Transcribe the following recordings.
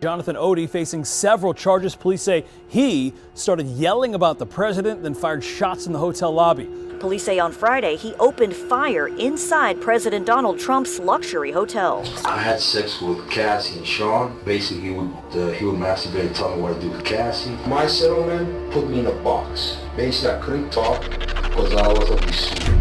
Jonathan Odie facing several charges. Police say he started yelling about the president, then fired shots in the hotel lobby. Police say on Friday he opened fire inside President Donald Trump's luxury hotel. I had sex with Cassie and Sean. Basically, he would masturbate and tell me what to do with Cassie. My settlement put me in a box. Basically, I couldn't talk because I was on the suit.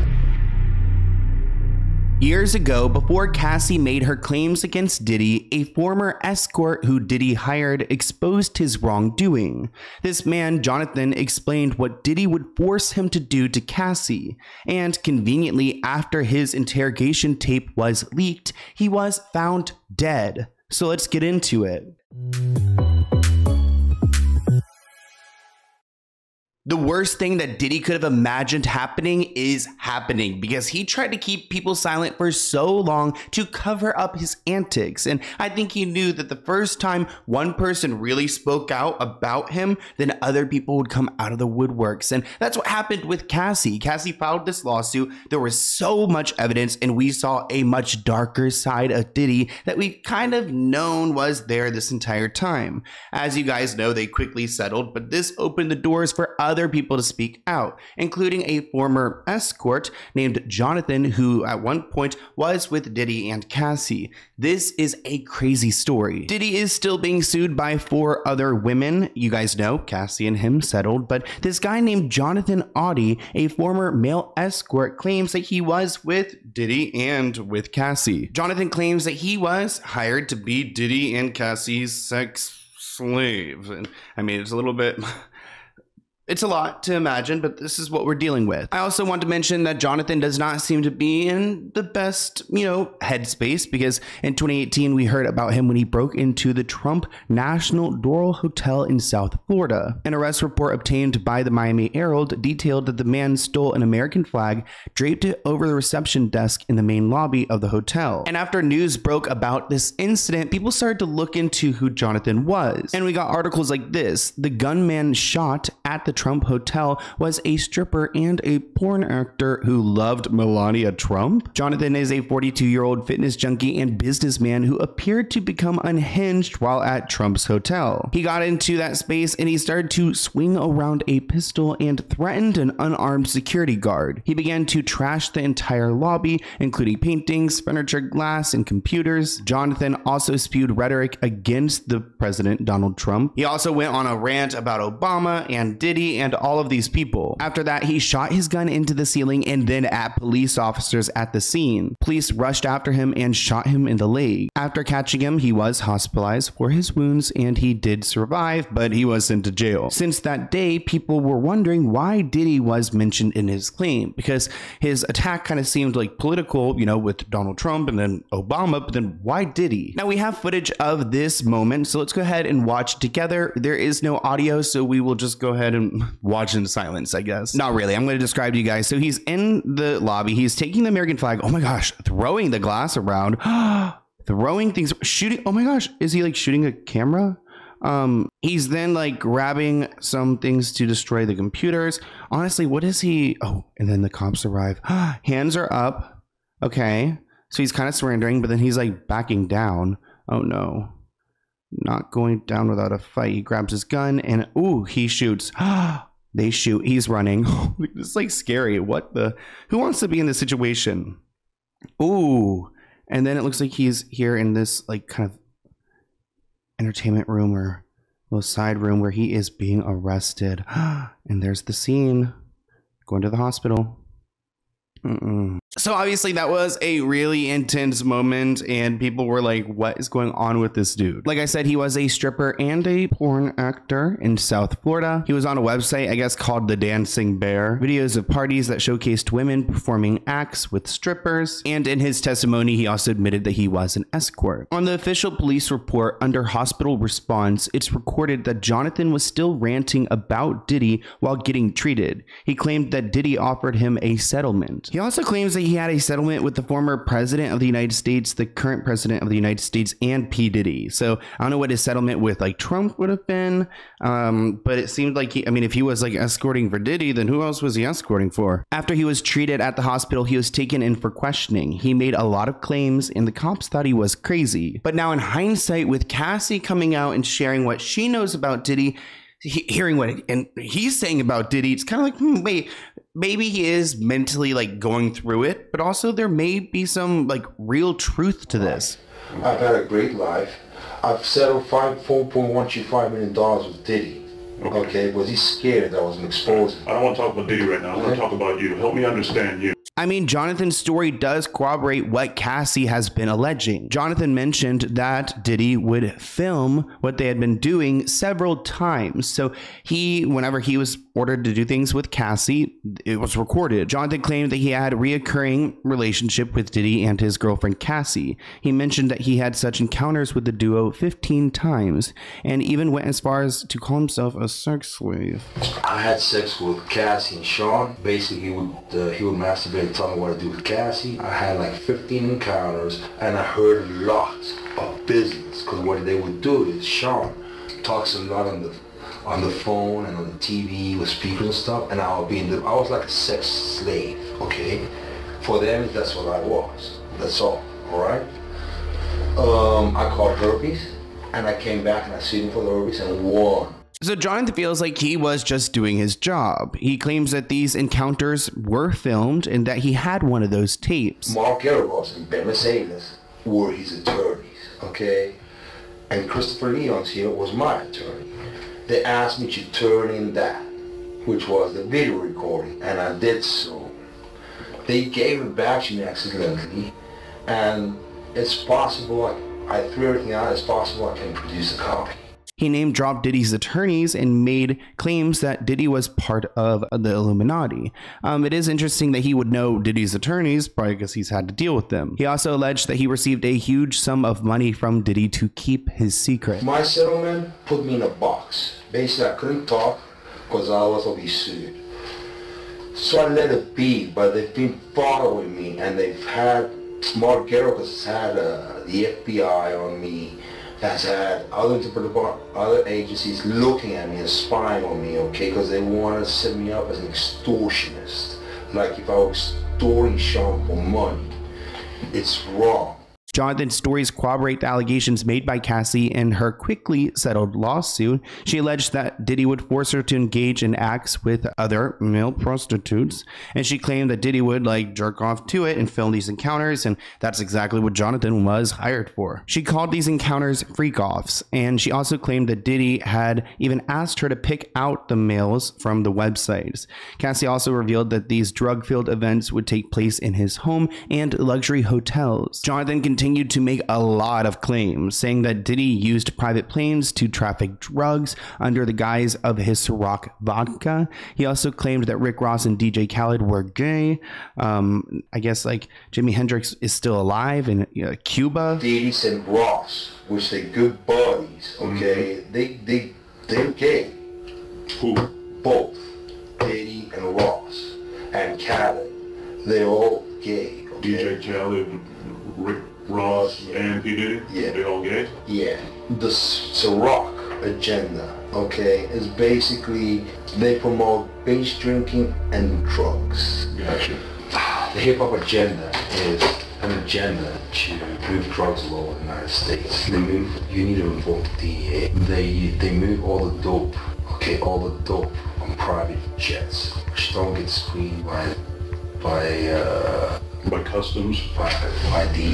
Years ago, before Cassie made her claims against Diddy, a former escort who Diddy hired exposed his wrongdoing. This man, Jonathan, explained what Diddy would force him to do to Cassie. And conveniently, after his interrogation tape was leaked, he was found dead. So let's get into it. The worst thing that Diddy could have imagined happening is happening because he tried to keep people silent for so long to cover up his antics. And I think he knew that the first time one person really spoke out about him, then other people would come out of the woodworks. And that's what happened with Cassie. Cassie filed this lawsuit. There was so much evidence and we saw a much darker side of Diddy that we've kind of known was there this entire time. As you guys know, they quickly settled, but this opened the doors for other people to speak out, including a former escort named Jonathan, who at one point was with Diddy and Cassie. This is a crazy story. Diddy is still being sued by 4 other women. You guys know Cassie and him settled, but this guy named Jonathan Odie, a former male escort, claims that he was with Diddy and with Cassie. Jonathan claims that he was hired to be Diddy and Cassie's sex slave. And I mean, it's a little bit... It's a lot to imagine, but this is what we're dealing with. I also want to mention that Jonathan does not seem to be in the best, headspace, because in 2018, we heard about him when he broke into the Trump National Doral Hotel in South Florida. An arrest report obtained by the Miami Herald detailed that the man stole an American flag, draped it over the reception desk in the main lobby of the hotel. And after news broke about this incident, people started to look into who Jonathan was. And we got articles like this: the gunman shot at the Trump Hotel was a stripper and a porn actor who loved Melania Trump. Jonathan is a 42-year-old fitness junkie and businessman who appeared to become unhinged while at Trump's hotel. He got into that space and he started to swing around a pistol and threatened an unarmed security guard. He began to trash the entire lobby, including paintings, furniture, glass, and computers. Jonathan also spewed rhetoric against the president, Donald Trump. He also went on a rant about Obama and Diddy and all of these people. After that, he shot his gun into the ceiling and then at police officers at the scene. Police rushed after him and shot him in the leg. After catching him, he was hospitalized for his wounds and he did survive, but he was sent to jail. Since that day, people were wondering why Diddy was mentioned in his claim, because his attack kind of seemed like political, with Donald Trump and then Obama, but then why Diddy? Now we have footage of this moment, so let's go ahead and watch together. There is no audio, so we will just go ahead and watch in silence, I guess. Not really. I'm going to describe to you guys. So he's in the lobby. He's taking the American flag. Oh my gosh. Throwing the glass around. Throwing things. Shooting. Oh my gosh. Is he like shooting a camera? He's then like grabbing some things to destroy the computers. Honestly, what is he? Oh, and then the cops arrive. Hands are up. Okay. So he's kind of surrendering, but then he's like backing down. Oh no. Not going down without a fight. He grabs his gun and ooh, he shoots. They shoot. He's running. This is like scary. What the? Who wants to be in this situation? Ooh. And then it looks like he's here in this like kind of entertainment room or little side room where he is being arrested. And there's the scene. Going to the hospital. So obviously that was a really intense moment and people were like, what is going on with this dude? Like I said, he was a stripper and a porn actor in South Florida. He was on a website, I guess, called The Dancing Bear. Videos of parties that showcased women performing acts with strippers. And in his testimony, he also admitted that he was an escort. On the official police report under hospital response, it's recorded that Jonathan was still ranting about Diddy while getting treated. He claimed that Diddy offered him a settlement. He also claims that he had a settlement with the former president of the United States, the current president of the United States, and P. Diddy. So I don't know what his settlement with like Trump would have been, but it seemed like if he was like escorting for Diddy, then who else was he escorting for? After he was treated at the hospital, he was taken in for questioning. He made a lot of claims and the cops thought he was crazy. But now in hindsight, with Cassie coming out and sharing what she knows about Diddy, hearing what he's saying about Diddy, it's kind of like, wait, maybe he is mentally like going through it, but also there may be some like real truth to this. I've had a great life. I've settled $4.125 million with Diddy. Okay, was he scared that I was exposed? I don't want to talk about Diddy right now. I want to talk about you. Help me understand you. I mean, Jonathan's story does corroborate what Cassie has been alleging. Jonathan mentioned that Diddy would film what they had been doing several times. So whenever he was ordered to do things with Cassie, it was recorded. Jonathan claimed that he had a reoccurring relationship with Diddy and his girlfriend Cassie. He mentioned that he had such encounters with the duo 15 times and even went as far as to call himself a sex slave. I had sex with Cassie and Sean. Basically, he would masturbate and tell me what to do with Cassie. I had like 15 encounters and I heard a lot of business, because what they would do is Sean talks a lot on the phone and on the TV with speakers and stuff, and I was like a sex slave, okay? For them, that's what I was. That's all right? I caught herpes, and I came back and I sued him for the herpes and won. So Jonathan feels like he was just doing his job. He claims that these encounters were filmed and that he had one of those tapes. Mark Eros and Ben Mercedes were his attorneys, okay? And Christopher Leon's here was my attorney. They asked me to turn in that, which was the video recording, and I did so. They gave it back to me accidentally, and it's possible, I threw everything out, it's possible I can produce a copy. He name-dropped Diddy's attorneys and made claims that Diddy was part of the Illuminati. It is interesting that he would know Diddy's attorneys, probably because he's had to deal with them. He also alleged that he received a huge sum of money from Diddy to keep his secret. My settlement put me in a box. Basically, I couldn't talk because I was going to be sued. So I let it be, but they've been following me, and they've had, Mark Garrett has had the FBI on me, has had other agencies looking at me and spying on me, okay, because they want to set me up as an extortionist. Like if I was extorting Sean for money. It's wrong. Jonathan's stories corroborate the allegations made by Cassie in her quickly settled lawsuit. She alleged that Diddy would force her to engage in acts with other male prostitutes, and she claimed that Diddy would like jerk off to it and film these encounters, and that's exactly what Jonathan was hired for. She called these encounters freak-offs, and she also claimed that Diddy had even asked her to pick out the males from the websites. Cassie also revealed that these drug-filled events would take place in his home and luxury hotels. Jonathan continued to make a lot of claims, saying that Diddy used private planes to traffic drugs under the guise of his Ciroc vodka. He also claimed that Rick Ross and DJ Khaled were gay. I guess like Jimi Hendrix is still alive in Cuba. Diddy and Ross, which they good buddies, okay? They're gay. Who? Both. Diddy and Ross and Khaled. They're all gay. Okay? DJ Khaled, Rick Ross, and P. Diddy? Yeah. They all gay? Yeah. The Ciroc agenda, okay, is basically they promote binge drinking and drugs. Gotcha. The hip-hop agenda is an agenda to move drugs all over the United States. You need to invoke the DEA. They move all the dope, okay, all the dope on private jets, which don't get screened by customs, by the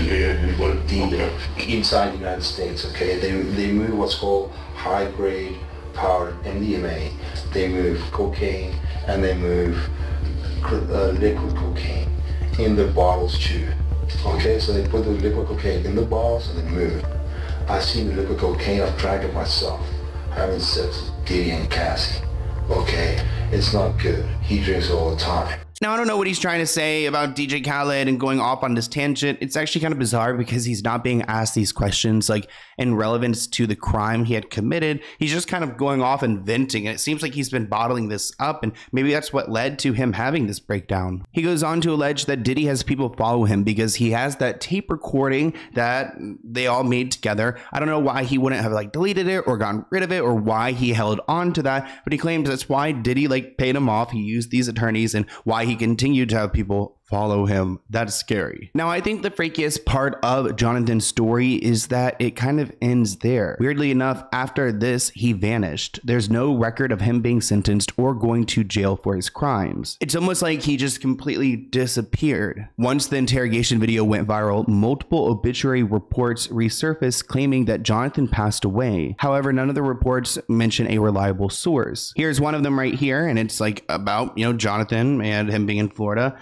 okay. Inside the United States, okay? They move what's called high-grade powder MDMA. They move cocaine and they move liquid cocaine in the bottles too. Okay, so they put the liquid cocaine in the bottles and they move it. I've seen the liquid cocaine, I've drank it myself, having sex with Diddy and Cassie. Okay, it's not good. He drinks all the time. Now, I don't know what he's trying to say about DJ Khaled and going off on this tangent. It's actually kind of bizarre because he's not being asked these questions like in relevance to the crime he had committed. He's just kind of going off and venting, and it seems like he's been bottling this up, and maybe that's what led to him having this breakdown. He goes on to allege that Diddy has people follow him because he has that tape recording that they all made together. I don't know why he wouldn't have like deleted it or gotten rid of it or why he held on to that, but he claims that's why Diddy like paid him off. He used these attorneys and why he continued to have people follow him. That's scary. Now, I think the freakiest part of Jonathan's story is that it kind of ends there. Weirdly enough, after this, he vanished. There's no record of him being sentenced or going to jail for his crimes. It's almost like he just completely disappeared. Once the interrogation video went viral, multiple obituary reports resurfaced claiming that Jonathan passed away. However, none of the reports mention a reliable source. Here's one of them right here, and it's like about, Jonathan and him being in Florida.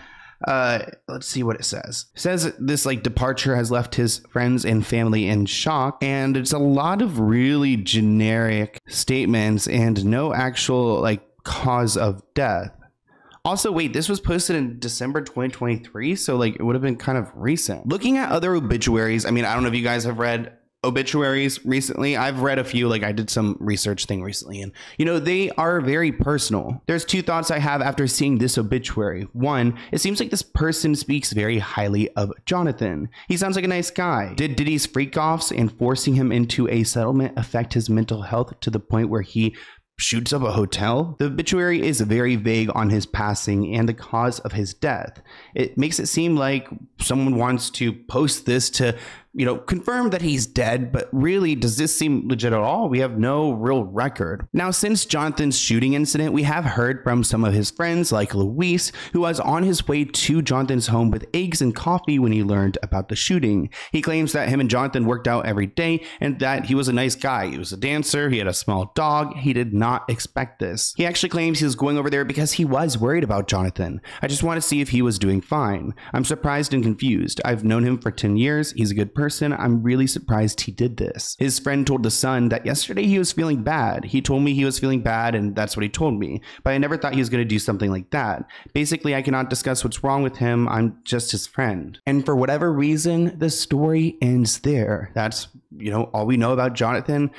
Let's see what it says. It says this like departure has left his friends and family in shock, and it's a lot of really generic statements and no actual like cause of death. Also, wait, this was posted in December 2023, so like it would have been kind of recent. Looking at other obituaries, I mean, I don't know if you guys have read obituaries recently. I've read a few, like I did some research thing recently, and they are very personal. There's two thoughts I have after seeing this obituary. One, it seems like this person speaks very highly of Jonathan. He sounds like a nice guy. Did Diddy's freak-offs and forcing him into a settlement affect his mental health to the point where he shoots up a hotel? The obituary is very vague on his passing and the cause of his death. It makes it seem like someone wants to post this to confirm that he's dead, but really, does this seem legit at all? We have no real record. Now, since Jonathan's shooting incident, we have heard from some of his friends like Luis, who was on his way to Jonathan's home with eggs and coffee when he learned about the shooting. He claims that him and Jonathan worked out every day and that he was a nice guy. He was a dancer, he had a small dog, he did not expect this. He actually claims he was going over there because he was worried about Jonathan. I just want to see if he was doing fine. I'm surprised and confused. I've known him for 10 years. He's a good person. I'm really surprised he did this. His friend told The Sun that yesterday he was feeling bad. He told me he was feeling bad, and that's what he told me. But I never thought he was going to do something like that. Basically, I cannot discuss what's wrong with him. I'm just his friend. And for whatever reason, the story ends there. That's, all we know about Jonathan.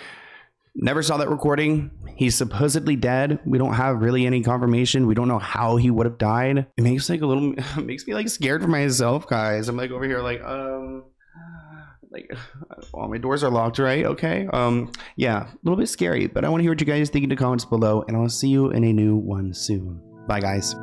Never saw that recording. He's supposedly dead. We don't have really any confirmation. We don't know how he would have died. It makes makes me like scared for myself, guys. I'm like over here like all my doors are locked, right? Okay. Yeah, a little bit scary, but I want to hear what you guys think in the comments below, and I'll see you in a new one soon. Bye, guys.